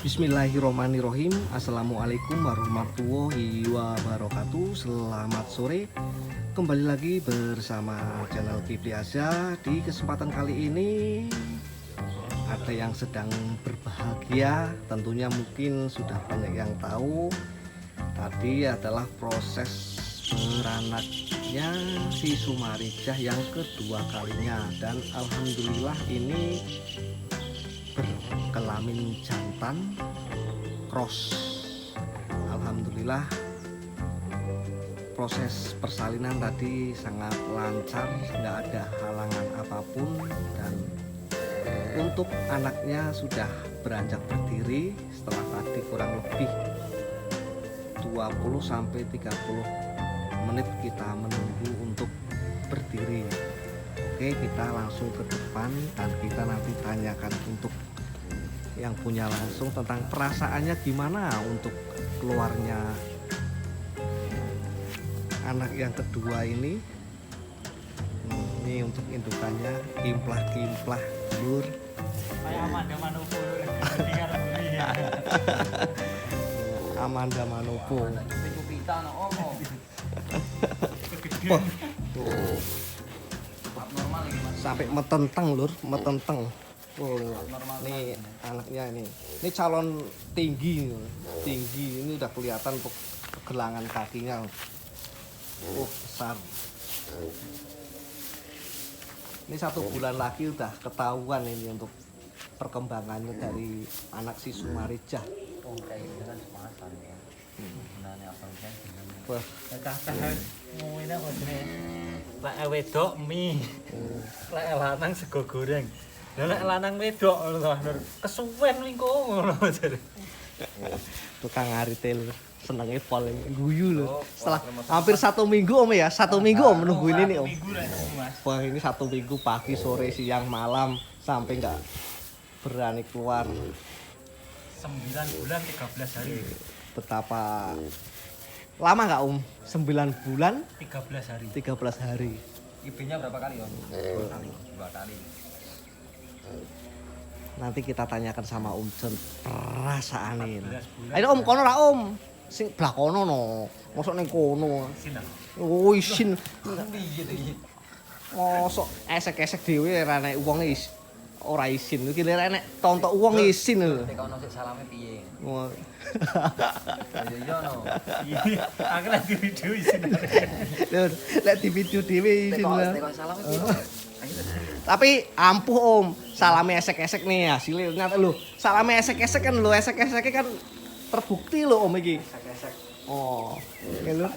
Bismillahirrohmanirrohim. Assalamualaikum warahmatullahi wabarakatuh. Selamat sore. Kembali lagi bersama channel Kipli Aza. Di kesempatan kali ini ada yang sedang berbahagia. Tentunya mungkin sudah banyak yang tahu. Tadi adalah proses beranaknya si Sumarijah yang kedua kalinya. Dan alhamdulillah ini berkelamin jantan cross. Alhamdulillah proses persalinan tadi sangat lancar, nggak ada halangan apapun, dan untuk anaknya sudah beranjak berdiri setelah tadi kurang lebih 20-30 menit kita menunggu untuk berdiri. Oke, kita langsung ke depan dan kita nanti tanyakan untuk yang punya langsung tentang perasaannya gimana untuk keluarnya anak yang kedua ini. Ini untuk indukannya, kimplah-kimplah dulur. Amanda Manopo. Amanda Manopo. Wah, tuh. Sampai metenteng lur, metenteng. Oh, ini anaknya ini calon tinggi, ini udah kelihatan untuk gelangan kakinya. Besar. Ini 1 bulan lagi udah ketahuan ini untuk perkembangannya dari anak si Sumarijah. Oh, kayak gitu kan sematan ya. Gunanya apa kan? Wah, Cacah-cacah ngomongin apa sih? Lek wedok mie. Lek lanang sego goreng. Lah lek lanang wedok ngono kesuwen lingko ngono jare. tukang arite lur. Senenge pol guyu lho. Setelah hampir 1 minggu Om ya, 1 minggu Om menunggu ini nih Om. Wah, ini 1 minggu pagi, sore, siang, malam sampai nggak berani keluar. 9 bulan 13 hari. Betapa lama nggak Om? 9 bulan 13 hari. 13 hari. IP-nya berapa kali, Om? 2 kali. Nanti kita tanyakan sama Om John perasaan ini. 14 bulan. Ayo Om, kono lah Om. Sing belah kono no. Mosok ning kono. Isin ah. Oh, isin. Piye to iki? Mosok esek-esek dhewe ora nek wong ora isin. Iki lek nek tontok wong isin lho. Nek ono sik salame piye? Wah. Ya iya no. Aku lagi video isin. Lur, lek di video dhewe isin lho. Nek salame piye? Tapi ampuh Om, salame esek-esek nih hasilnya nyata lho. Salame esek-esek kan lho, esek-eseknya kan terbukti lho Om iki. Esek-esek. Oh, oke lho.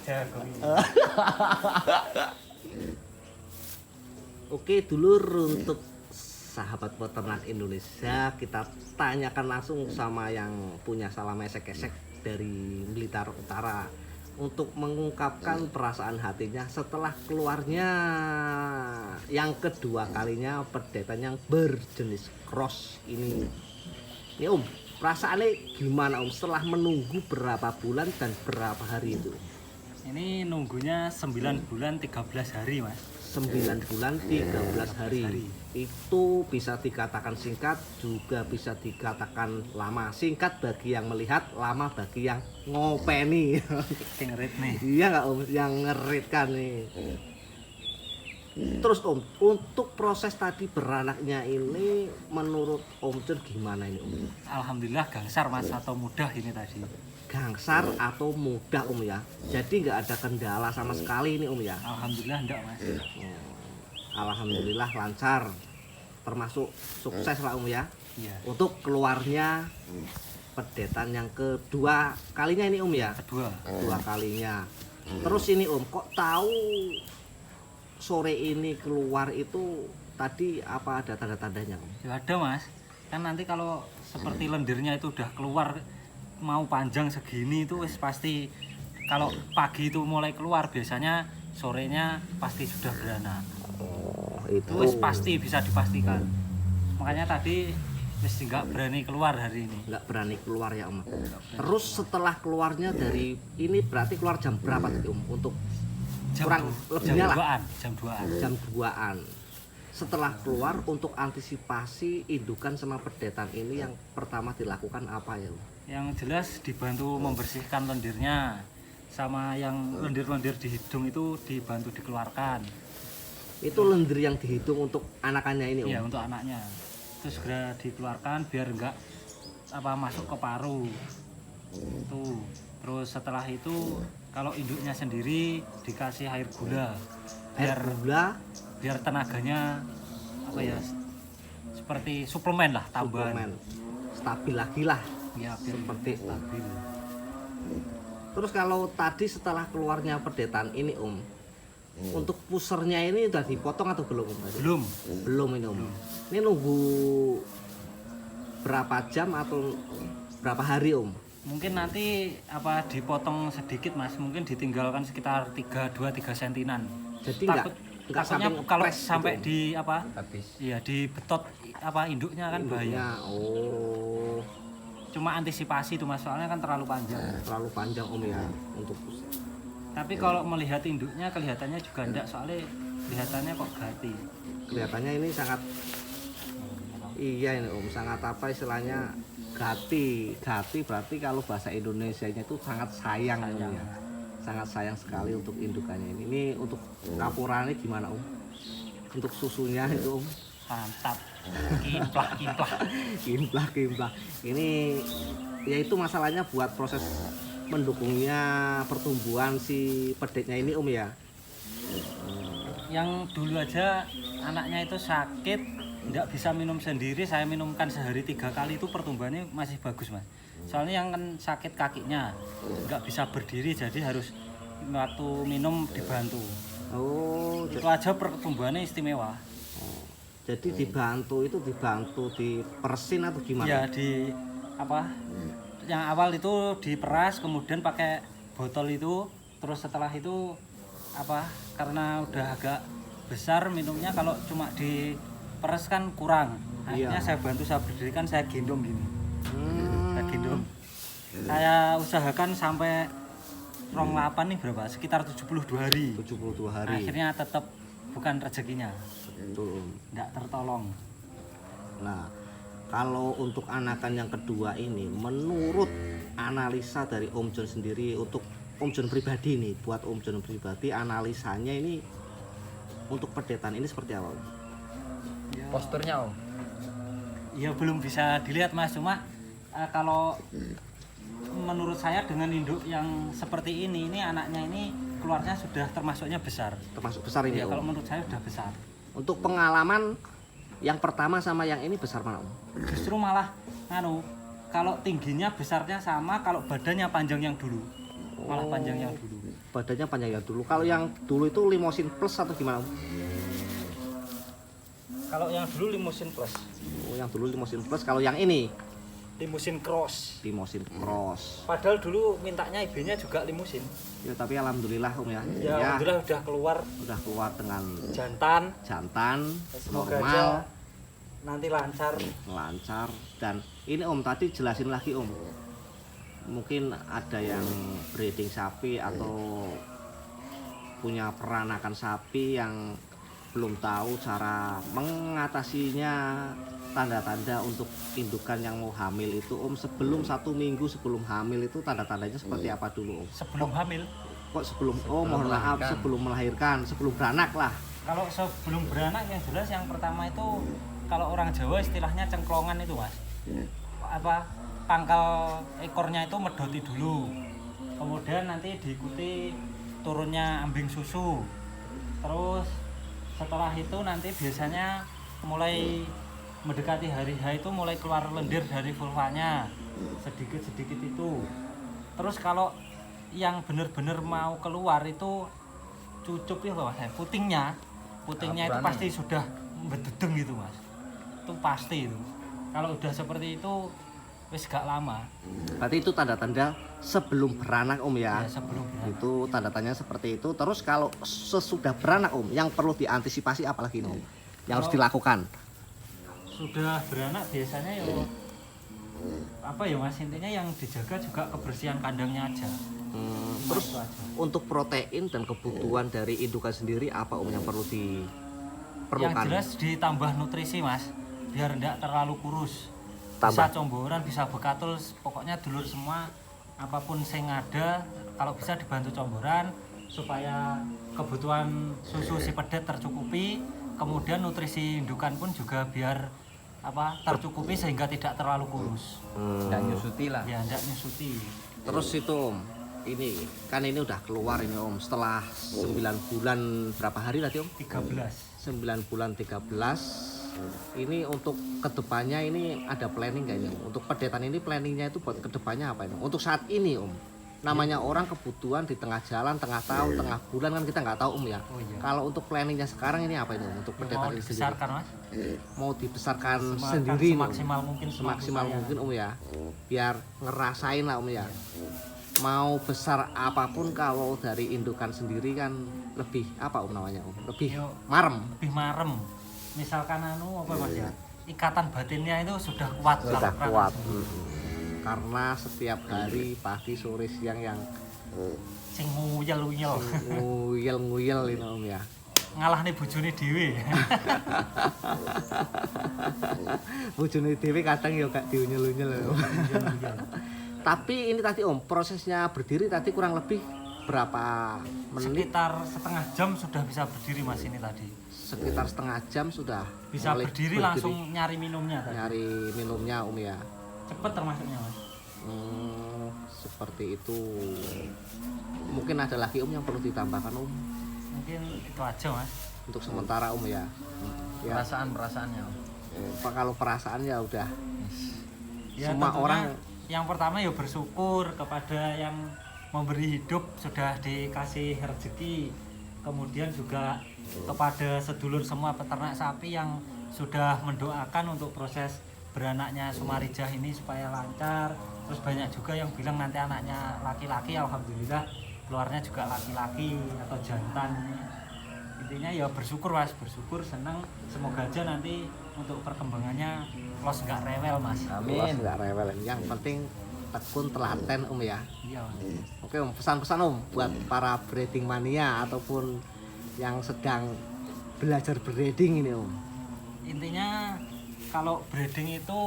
Oke dulur, untuk sahabat peternak Indonesia, kita tanyakan langsung sama yang punya salame esek-esek dari Blitar Utara untuk mengungkapkan perasaan hatinya setelah keluarnya yang kedua kalinya pedetan yang berjenis cross ini. Ini Om, perasaannya gimana Om setelah menunggu berapa bulan dan berapa hari itu? Ini nunggunya 9 bulan 13 hari, Mas. 9 bulan 13 hari. Itu bisa dikatakan singkat, juga bisa dikatakan lama. Singkat bagi yang melihat, lama bagi yang ngopeni. Sing rit nih. Iya nggak Om, yang ngeritkan nih. Terus Om, untuk proses tadi beranaknya ini menurut Om John gimana ini Om? Alhamdulillah gangsar Mas atau mudah ini tadi. Gangsar atau mudah Om ya? Jadi nggak ada kendala sama sekali ini Om ya? Alhamdulillah enggak, Mas. Alhamdulillah lancar, termasuk sukses lah Om ya. Iya. Untuk keluarnya pedetan yang kedua kalinya ini Om ya? Kedua kalinya. Terus ini Om, kok tahu sore ini keluar itu tadi apa ada tanda-tandanya Om? Ya ada Mas. Kan nanti kalau seperti lendirnya itu udah keluar mau panjang segini itu wis pasti kalau pagi itu mulai keluar biasanya sorenya pasti sudah beranak. Oh, Itu wis pasti bisa dipastikan. Makanya tadi wis nggak berani keluar hari ini. Nggak berani keluar ya Om. Terus setelah keluarnya dari ini berarti keluar jam berapa tadi Om? Untuk kurang lebihnya lah Jam 2-an. jam 2-an. setelah keluar untuk antisipasi indukan sama pedetan ini yang pertama dilakukan apa ya Om? Yang jelas dibantu membersihkan lendirnya, sama yang lendir-lendir di hidung itu dibantu dikeluarkan. Itu lendir yang dihitung untuk anakannya ini Om? Iya, untuk anaknya. Terus segera dikeluarkan biar enggak masuk ke paru. Tuh. Terus setelah itu kalau induknya sendiri dikasih air gula. Air gula Biar tenaganya seperti suplemen lah, tambahan. stabil lagi lah Ya, biar seperti stabil. Terus kalau tadi setelah keluarnya pedetan ini Om, untuk pusernya ini udah dipotong atau belum Om? Belum ini Om. Ini nunggu berapa jam atau berapa hari Om? Mungkin nanti dipotong sedikit Mas, mungkin ditinggalkan sekitar 2-3 sentinan. Jadi enggak takutnya sampai kalau ngepres sampai gitu, di habis. Iya, dibetot induknya kan bahaya. Oh, Cuma antisipasi itu Mas, soalnya kan terlalu panjang. terlalu panjang Om ya untuk puser. Tapi kalau melihat induknya kelihatannya juga enggak, soalnya kelihatannya kok gati. Kelihatannya ini sangat iya ini Om, sangat apa istilahnya gati berarti kalau bahasa Indonesianya itu sangat sayang Om ya. Sangat sayang sekali untuk indukannya ini. Ini untuk kapurannya gimana Om? Untuk susunya itu Om? Mantap. Kimplak. Kimplah. Ini ya itu masalahnya buat proses mendukungnya pertumbuhan si pedetnya ini Om ya. Yang dulu aja anaknya itu sakit, nggak bisa minum sendiri, saya minumkan sehari 3 kali itu pertumbuhannya masih bagus Mas. Soalnya yang kan sakit kakinya, nggak bisa berdiri, jadi harus waktu minum dibantu. Oh, Itu aja pertumbuhannya istimewa. jadi dibantu dipersin atau gimana? Ya yang awal itu diperas, kemudian pakai botol itu, terus setelah itu karena udah agak besar minumnya, kalau cuma diperas kan kurang. Akhirnya saya bantu, saya berdirikan, saya gendong gini. Saya gendong. Saya usahakan sampai 28 nih berapa? Sekitar 72 hari. 72 hari. Akhirnya tetap bukan rezekinya. Betul. Enggak tertolong. Nah, kalau untuk anakan yang kedua ini, menurut analisa dari Om John sendiri, untuk Om John pribadi nih, buat Om John pribadi, analisanya ini untuk pedetan ini seperti apa Om? Ya, Posturnya Om. ya belum bisa dilihat Mas, cuma kalau menurut saya dengan induk yang seperti ini anaknya ini keluarnya sudah termasuknya besar. Termasuk besar ini Ya, Om? kalau menurut saya sudah besar. Untuk pengalaman yang pertama sama yang ini besar mana Om? Justru malah kalau tingginya besarnya sama, kalau badannya panjang yang dulu. Malah panjang yang dulu. Badannya panjang yang dulu. Kalau yang dulu itu limosin plus atau gimana Om? Kalau yang dulu limosin plus. Oh, yang dulu limosin plus. Kalau yang ini Limosin cross. limosin cross. Padahal dulu mintanya ibunya juga limusin. Ya, tapi alhamdulillah Om ya. Ya, alhamdulillah Udah keluar dengan jantan. Semoga normal, aja nanti lancar. Dan ini Om tadi jelasin lagi Om. Mungkin ada yang breeding sapi atau punya peranakan sapi yang belum tahu cara mengatasinya, tanda-tanda untuk indukan yang mau hamil itu Om. Sebelum 1 minggu sebelum hamil itu tanda-tandanya seperti apa dulu Om? Sebelum hamil. Kok sebelum mohon maaf, sebelum melahirkan, sebelum beranak lah. Kalau sebelum beranak yang jelas yang pertama itu kalau orang Jawa istilahnya cengklongan itu Mas. Pangkal ekornya itu medoti dulu. Kemudian nanti diikuti turunnya ambing susu. Terus setelah itu nanti biasanya mulai mendekati hari H itu mulai keluar lendir dari vulvanya sedikit-sedikit itu. Terus kalau yang benar-benar mau keluar itu cucup ya Mas, putingnya itu pasti sudah bededeng gitu Mas. Itu pasti itu. Kalau udah seperti itu wis gak lama. Berarti itu tanda-tanda sebelum beranak Om ya? Ya, sebelum beranak. Itu tanda-tandanya seperti itu. Terus kalau sesudah beranak Om, yang perlu diantisipasi apalagi Om? Yang harus dilakukan? Sudah beranak biasanya ya Mas, intinya yang dijaga juga kebersihan kandangnya aja. Terus untuk protein dan kebutuhan dari indukan sendiri apa Om yang perlu perlukan? Yang jelas ditambah nutrisi mas, biar tidak terlalu kurus. Tambah. Bisa comboran, bisa bekatul, pokoknya dulur semua apapun yang ada, kalau bisa dibantu comboran supaya kebutuhan susu si pedet tercukupi, kemudian nutrisi indukan pun juga biar tercukupi sehingga tidak terlalu kurus. Nggak nyusuti lah. Ya tidak nyusuti. Terus itu Om, ini kan ini udah keluar ini Om setelah 9 bulan berapa hari tadi Om? 13. 9 bulan 13. Ini untuk kedepannya ini ada planning nggak ini Om? Untuk pedetan ini planningnya itu buat kedepannya apa ini? Untuk saat ini Om, namanya orang kebutuhan di tengah jalan, tengah tahun, tengah bulan kan kita nggak tahu Om ya. Oh iya. Kalau untuk planningnya sekarang ini apa ini Om? Untuk Mau pedetan ini sendiri? dibesarkan mas, Mau dibesarkan Semaksimal- sendiri nih, Om. semaksimal mungkin Semaksimal semampu saya. mungkin Om ya, biar ngerasain lah Om ya. Mau besar apapun kalau dari indukan sendiri kan lebih apa Om namanya Om? Lebih Yo. marem. Lebih marem. Misalkan apa mas ya, ikatan batinnya itu sudah kuat. Sudah kalau kuat. perasaan. Karena setiap hari pagi sore siang yang Sing nguyel-nguyel. nguyel ini Om ya. Ngalah nih bojone dhewe. Bojone dhewe kadang ya gak diunyel-unyel Om. Tapi ini tadi Om, prosesnya berdiri tadi kurang lebih berapa menit? Sekitar setengah jam sudah bisa berdiri mas ini tadi. Sekitar setengah jam sudah Bisa mulai berdiri langsung nyari minumnya tadi. nyari minumnya Om ya. Cepet termasuknya mas. Seperti itu. Mungkin ada lagi Om yang perlu ditambahkan Om Mungkin itu aja mas. untuk sementara Om ya. Ya. Perasaannya. Kalau perasaan ya udah Ya, semua tentunya orang yang pertama ya bersyukur kepada yang memberi hidup sudah dikasih rezeki, kemudian juga kepada sedulur semua peternak sapi yang sudah mendoakan untuk proses beranaknya Sumarijah ini supaya lancar. Terus banyak juga yang bilang nanti anaknya laki-laki, alhamdulillah keluarnya juga laki-laki atau jantan. Intinya ya bersyukur mas, bersyukur, senang, semoga aja nanti untuk perkembangannya los nggak rewel mas. Amin. Nggak rewel. Yang penting tekun telaten Om ya. Iya mas. Oke Om, pesan-pesan Om buat para breeding mania ataupun yang sedang belajar breeding ini Om. Intinya kalau breeding itu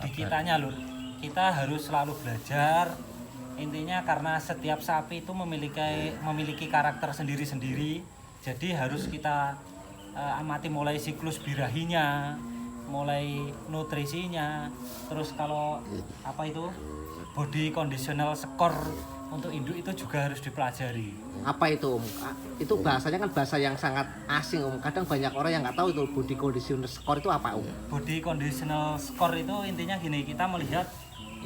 di kitanya lur, kita harus selalu belajar. Intinya karena setiap sapi itu memiliki karakter sendiri-sendiri, jadi harus kita amati mulai siklus birahinya, mulai nutrisinya, terus kalau body conditional score untuk induk itu juga harus dipelajari. Apa itu Om? Itu bahasanya kan bahasa yang sangat asing Om. Kadang banyak orang yang nggak tahu itu body condition score itu apa Om. Body conditional score itu intinya gini, kita melihat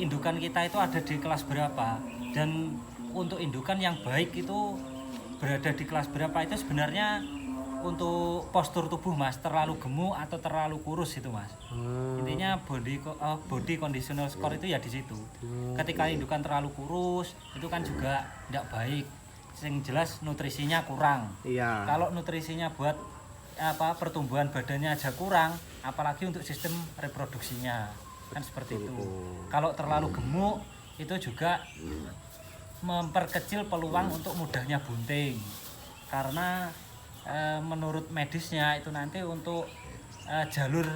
indukan kita itu ada di kelas berapa, dan untuk indukan yang baik itu berada di kelas berapa itu sebenarnya untuk postur tubuh mas, terlalu gemuk atau terlalu kurus itu mas. Intinya body conditional score itu ya di situ. Ketika indukan terlalu kurus itu kan juga tidak baik. Yang jelas nutrisinya kurang. Iya. Kalau nutrisinya buat pertumbuhan badannya aja kurang, apalagi untuk sistem reproduksinya kan seperti itu. Kalau terlalu gemuk itu juga memperkecil peluang untuk mudahnya bunting, karena menurut medisnya itu nanti untuk jalur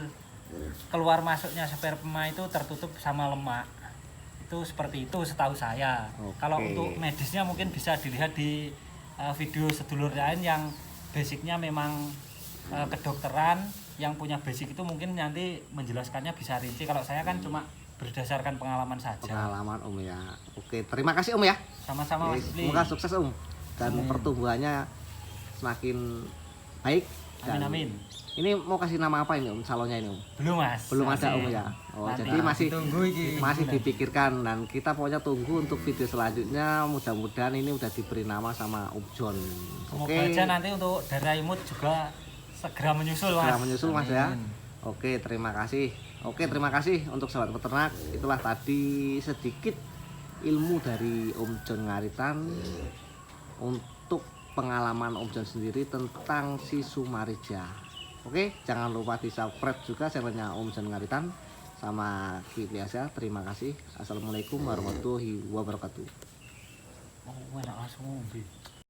keluar masuknya sperma itu tertutup sama lemak. Itu seperti itu setahu saya. Kalau untuk medisnya mungkin bisa dilihat di video sedulur lain yang basicnya memang kedokteran, yang punya basic itu mungkin nanti menjelaskannya bisa rinci. Kalau saya kan cuma berdasarkan pengalaman saja. Pengalaman Om ya. Oke, terima kasih Om ya. Sama-sama Mas Li. Semoga sukses Om dan pertumbuhannya semakin baik. Amin amin. Ini mau kasih nama apa ini Om calonnya ini Om? Belum Mas. Belum ada Masih. Om ya. Oh, Nanti. jadi masih Tunggu iki. masih dipikirkan dan kita pokoknya tunggu untuk video selanjutnya. Mudah-mudahan ini udah diberi nama sama Om John. Semoga aja nanti untuk darah imut juga segera menyusul Mas. Segera menyusul Mas ya. Oke, terima kasih. Oke, terima kasih untuk sahabat peternak. Itulah tadi sedikit ilmu dari Om John Ngaritan untuk pengalaman Om John sendiri tentang si Sumarijah. Oke, jangan lupa di subscribe juga channelnya Om John Ngaritan sama Ki Biasa. Terima kasih. Assalamualaikum warahmatullahi wabarakatuh. Oh, enak langsung ngombe.